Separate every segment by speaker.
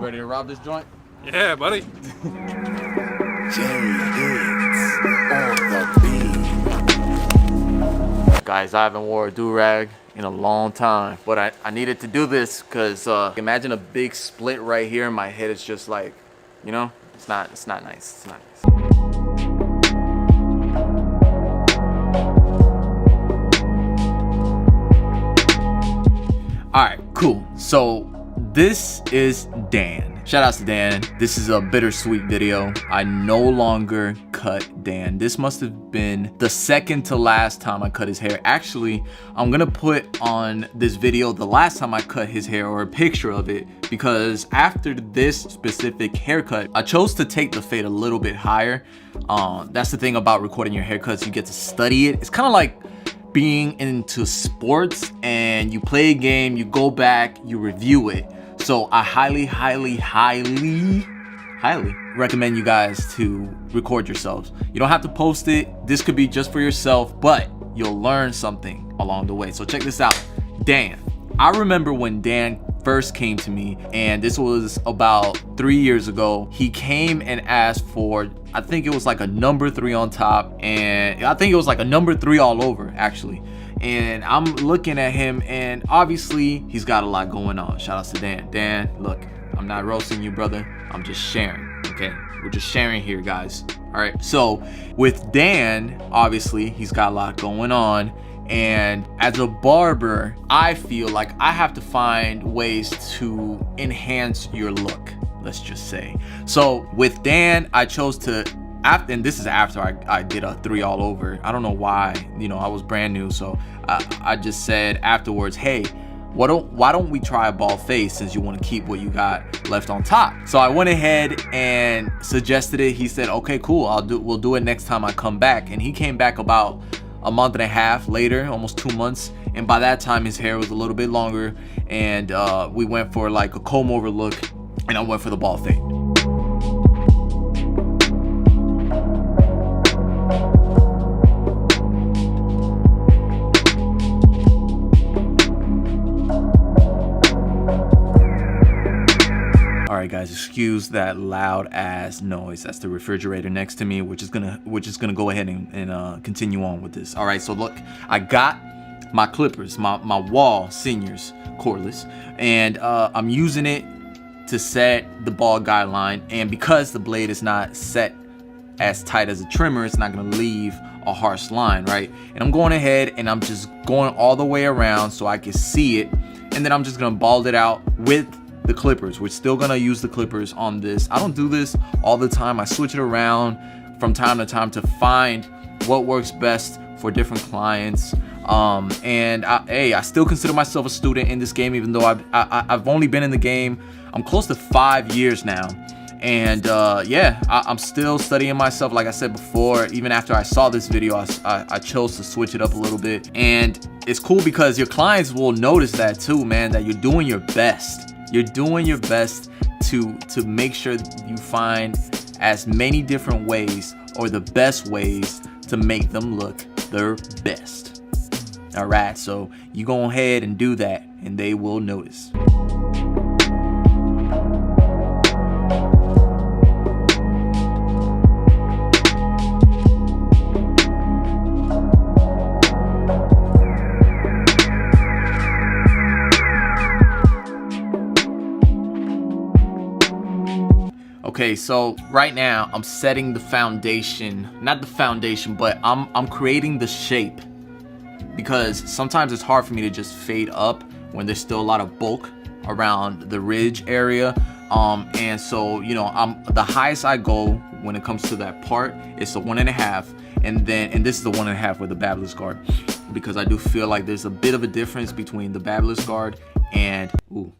Speaker 1: ready to rob this joint?
Speaker 2: Yeah, buddy.
Speaker 3: Jerry Hicks on the beat.
Speaker 1: Guys, I haven't wore a do-rag in a long time, but I needed to do this because imagine a big split right here. My head is just like, you know, it's not nice. It's not nice. All right, cool. So this is Dan. Shout outs to Dan. This is a bittersweet video. I no longer cut Dan. This must have been the second to last time I cut his hair. Actually, I'm gonna put on this video the last time I cut his hair, or a picture of it, because after this specific haircut, I chose to take the fade a little bit higher. That's the thing about recording your haircuts. You get to study it. It's kind of like being into sports and you play a game, you go back, you review it. So I highly recommend you guys to record yourselves. You don't have to post it. This could be just for yourself, but you'll learn something along the way. So check this out. Dan. I remember when Dan first came to me, and this was about 3 years ago. He came and asked for, I think it was like a number 3 on top, and I think it was like a number 3 all over actually. And I'm looking at him, and obviously he's got a lot going on. Shout out to Dan. Dan, look, I'm not roasting you, brother. I'm just sharing, okay? We're just sharing here, guys. All right, so with Dan, obviously he's got a lot going on. And as a barber, I feel like I have to find ways to enhance your look, let's just say. So with Dan, I chose to, and this is after I did a 3 all over. I don't know why, you know, I was brand new. So I just said afterwards, hey, why don't we try a bald face since you want to keep what you got left on top? So I went ahead and suggested it. He said, okay, cool, we'll do it next time I come back. And he came back about a month and a half later, almost 2 months, and by that time his hair was a little bit longer, and we went for like a comb over look, and I went for the bald fade. Alright guys, excuse that loud ass noise. That's the refrigerator next to me, which is gonna go ahead and continue on with this. Alright, so look, I got my clippers, my Wall Seniors cordless, and I'm using it to set the bald guideline, and because the blade is not set as tight as a trimmer, it's not gonna leave a harsh line, right? And I'm going ahead and I'm just going all the way around so I can see it, and then I'm just gonna bald it out with the clippers. We're still gonna use the clippers on this. I don't do this all the time. I switch it around from time to time to find what works best for different clients. And I still consider myself a student in this game, even though I've only been in the game, I'm close to 5 years now. And yeah, I'm still studying myself. Like I said before, even after I saw this video, I chose to switch it up a little bit. And it's cool because your clients will notice that too, man, that you're doing your best. You're doing your best to make sure that you find as many different ways, or the best ways, to make them look their best. All right, so you go ahead and do that, and they will notice. Okay, so right now I'm setting the foundation, not the foundation, but I'm creating the shape, because sometimes it's hard for me to just fade up when there's still a lot of bulk around the ridge area. And so, you know, the highest I go when it comes to that part is the 1.5, and this is the 1.5 with the babbless guard, because I do feel like there's a bit of a difference between the babbless guard and, ooh,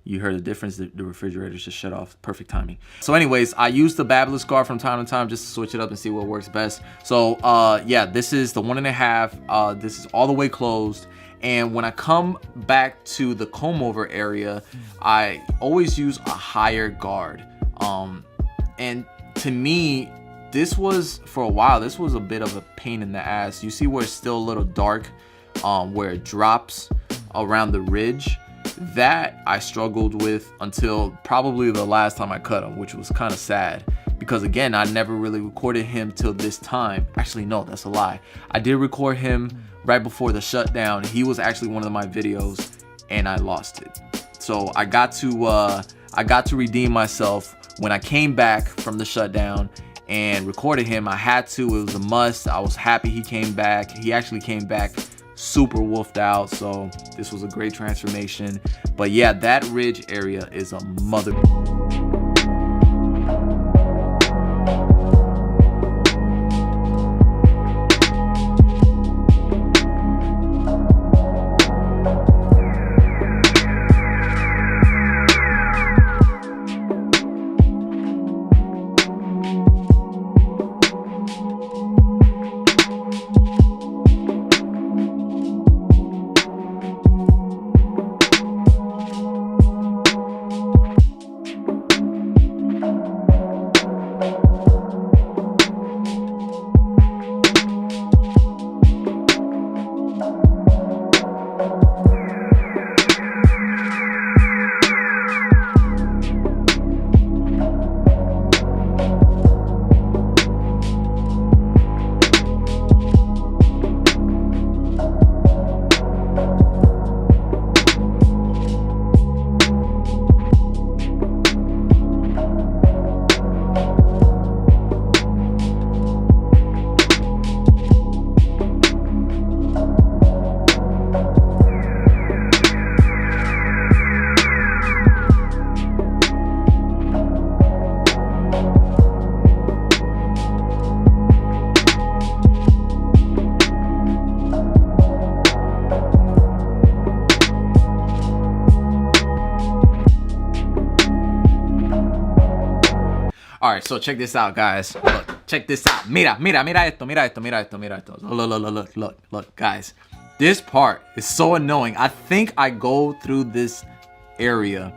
Speaker 1: you heard the difference. The refrigerator's just shut off. Perfect timing. So anyways, I use the babbless guard from time to time just to switch it up and see what works best. So yeah, this is the 1.5. This is all the way closed. And when I come back to the comb over area, I always use a higher guard. And to me, this was, for a while, this was a bit of a pain in the ass. You see where it's still a little dark, where it drops around the ridge. That I struggled with until probably the last time I cut him, which was kind of sad because again, I never really recorded him till this time. Actually, no, that's a lie. I did record him right before the shutdown. He was actually one of my videos and I lost it. So I got to redeem myself when I came back from the shutdown and recorded him. I had to, it was a must. I was happy he came back. He actually came back super wolfed out, so this was a great transformation. But yeah, that ridge area is a mother. All right, so check this out, guys. Look, check this out. Mira esto. Look, guys. This part is so annoying. I think I go through this area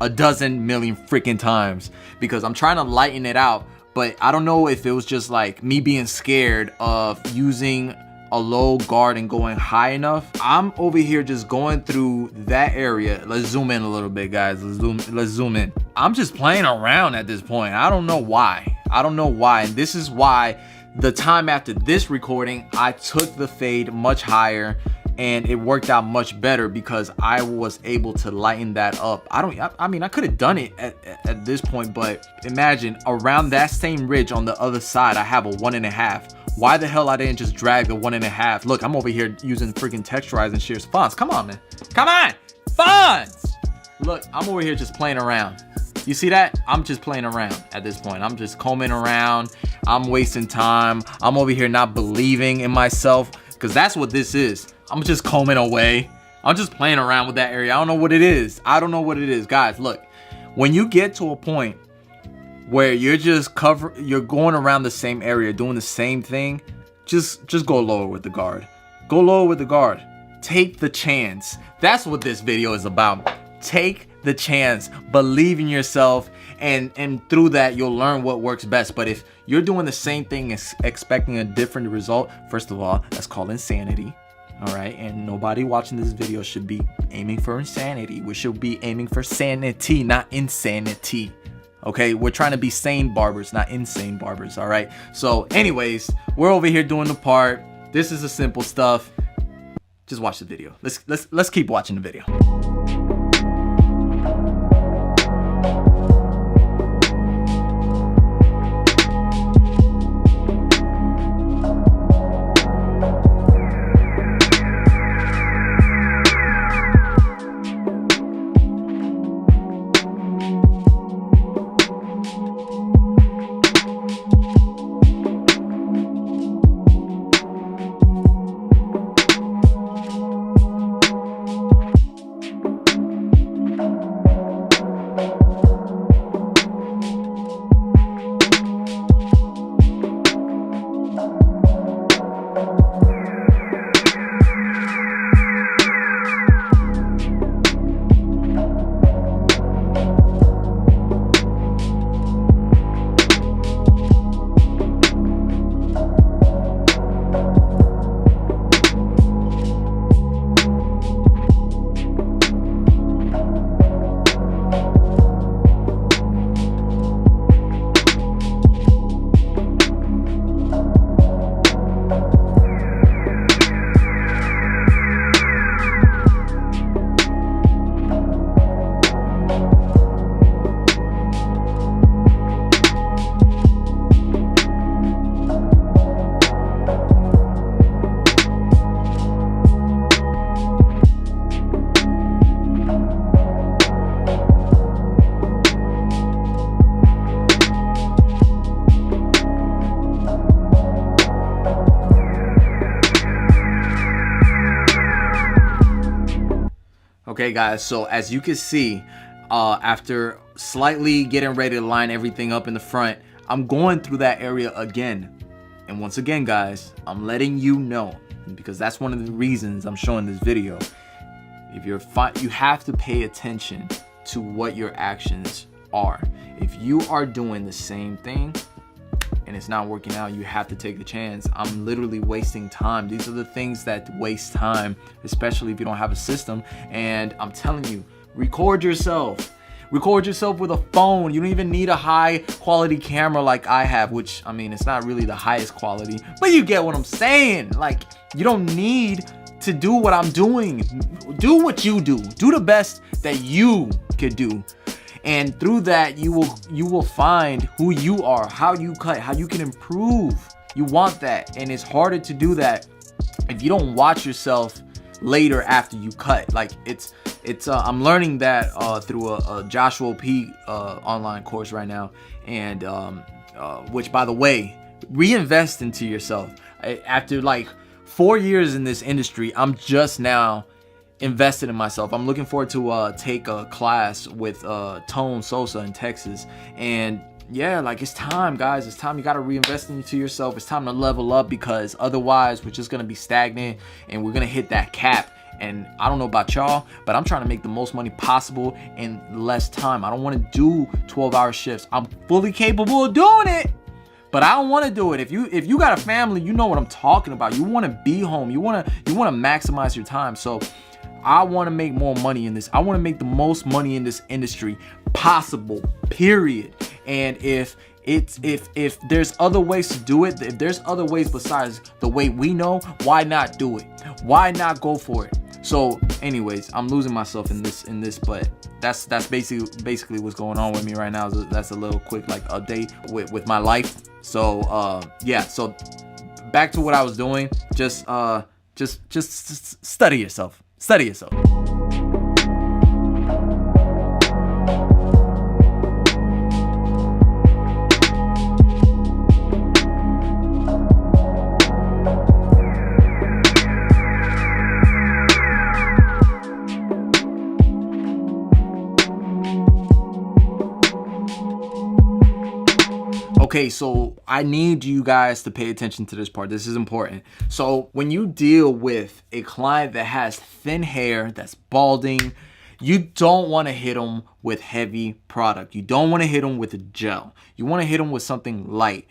Speaker 1: a dozen million freaking times because I'm trying to lighten it out, but I don't know if it was just like me being scared of using a low guard and going high enough. I'm over here just going through that area. Let's zoom in a little bit, guys. Let's zoom in. I'm just playing around at this point. I don't know why. And this is why the time after this recording, I took the fade much higher and it worked out much better because I was able to lighten that up. I mean, I could have done it at this point, but imagine around that same ridge on the other side, I have a 1.5. Why the hell I didn't just drag the 1.5? Look, I'm over here using freaking texturize and shears fonts. Come on, man. Come on, fonts. Look, I'm over here just playing around. You see that? I'm just playing around at this point. I'm just combing around. I'm wasting time. I'm over here not believing in myself because that's what this is. I'm just combing away. I'm just playing around with that area. I don't know what it is. Guys, look, when you get to a point where you're you're going around the same area, doing the same thing, just go lower with the guard. Go lower with the guard. Take the chance. That's what this video is about. Take the chance, believe in yourself, and through that you'll learn what works best. But if you're doing the same thing expecting a different result, first of all, that's called insanity. All right, and nobody watching this video should be aiming for insanity. We should be aiming for sanity, not insanity. Okay, we're trying to be sane barbers, not insane barbers. All right, so anyways, we're over here doing the part. This is the simple stuff. Just watch the video. Let's keep watching the video. Okay guys, so as you can see, after slightly getting ready to line everything up in the front, I'm going through that area again. And once again guys, I'm letting you know, because that's one of the reasons I'm showing this video. If you're you have to pay attention to what your actions are. If you are doing the same thing and it's not working out, you have to take the chance. I'm literally wasting time. These are the things that waste time, especially if you don't have a system. And I'm telling you, record yourself. Record yourself with a phone. You don't even need a high quality camera like I have, which, I mean, it's not really the highest quality, but you get what I'm saying. Like, you don't need to do what I'm doing. Do what you do. Do the best that you could do. And through that, you will find who you are, how you cut, how you can improve. You want that. And it's harder to do that if you don't watch yourself later after you cut. Like, it's I'm learning that through a Joshua P online course right now. And which, by the way, reinvest into yourself. After like 4 years in this industry, I'm just now invested in myself. I'm looking forward to take a class with Tone Sosa in Texas. And yeah, like, it's time, guys. It's time. You got to reinvest into yourself. It's time to level up, because otherwise we're just going to be stagnant and we're going to hit that cap. And I don't know about y'all, but I'm trying to make the most money possible in less time. I don't want to do 12-hour shifts. I'm fully capable of doing it, but I don't want to do it. If you got a family, you know what I'm talking about. You want to be home. You want to maximize your time. So I want to make more money in this. I want to make the most money in this industry possible, period. And if there's other ways to do it, if there's other ways besides the way we know, why not do it? Why not go for it? So anyways, I'm losing myself in this, but that's basically what's going on with me right now. That's a little quick like update with my life. So yeah, so back to what I was doing. Just study yourself. Study yourself. Okay, so I need you guys to pay attention to this part. This is important. So when you deal with a client that has thin hair, that's balding, you don't want to hit them with heavy product. You don't want to hit them with a gel. You want to hit them with something light.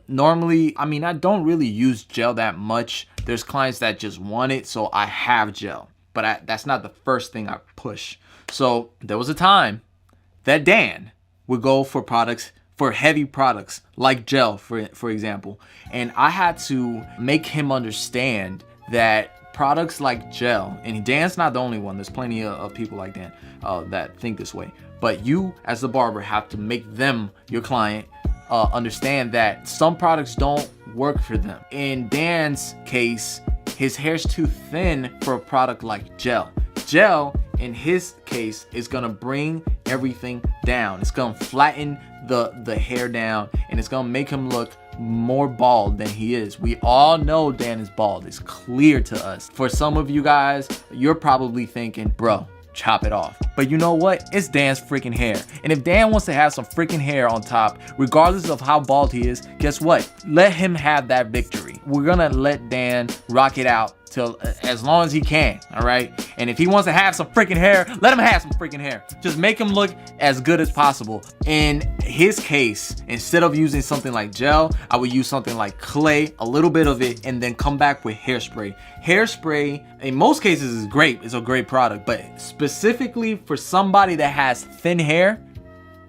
Speaker 1: Normally, I mean, I don't really use gel that much. There's clients that just want it, so I have gel. But that's not the first thing I push. So there was a time that Dan would go for products, for heavy products like gel, for example. And I had to make him understand that products like gel, and Dan's not the only one, there's plenty of people like Dan that think this way, but you as the barber have to make them, your client, understand that some products don't work for them. In Dan's case, his hair's too thin for a product like gel. Gel, in his case, is gonna bring everything down. It's gonna flatten the hair down, and it's gonna make him look more bald than he is. We all know Dan is bald. It's clear to us. For some of you guys, you're probably thinking, bro, chop it off. But you know what? It's Dan's freaking hair. And if Dan wants to have some freaking hair on top, regardless of how bald he is, guess what? Let him have that victory. We're gonna let Dan rock it out till as long as he can, all right? And if he wants to have some freaking hair, let him have some freaking hair. Just make him look as good as possible. In his case, instead of using something like gel, I would use something like clay, a little bit of it, and then come back with hairspray. Hairspray, in most cases, is great. It's a great product, but specifically for somebody that has thin hair,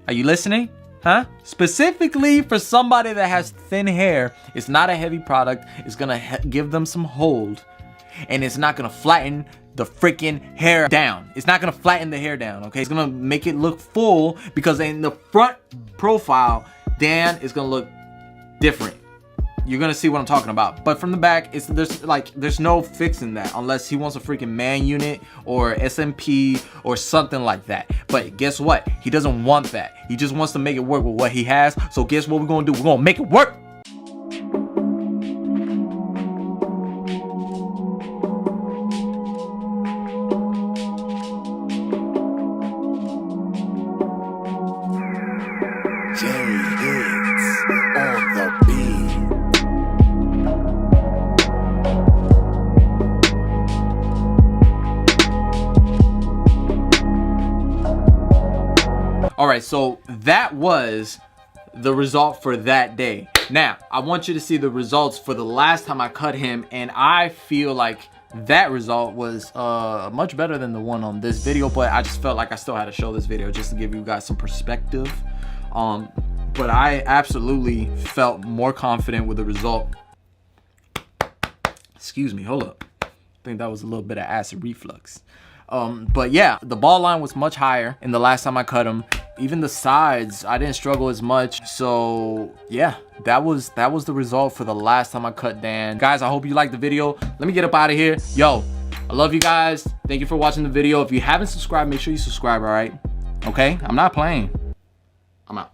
Speaker 1: are you listening? Huh? Specifically for somebody that has thin hair, it's not a heavy product. It's gonna give them some hold, and it's not gonna flatten the freaking hair down. It's not gonna flatten the hair down, okay? It's gonna make it look full, because in the front profile, Dan is gonna look different. You're gonna see what I'm talking about. But from the back, there's no fixing that unless he wants a freaking man unit or SMP or something like that. But guess what? He doesn't want that. He just wants to make it work with what he has. So guess what we're gonna do? We're gonna make it work. All right, so that was the result for that day. Now, I want you to see the results for the last time I cut him, and I feel like that result was much better than the one on this video, but I just felt like I still had to show this video just to give you guys some perspective. But I absolutely felt more confident with the result. Excuse me, hold up. I think that was a little bit of acid reflux. But yeah, the ball line was much higher in the last time I cut him. Even the sides, I didn't struggle as much. So yeah, that was the result for the last time I cut Dan. Guys, I hope you liked the video. Let me get up out of here. Yo, I love you guys. Thank you for watching the video. If you haven't subscribed, make sure you subscribe, all right? Okay, I'm not playing. I'm out.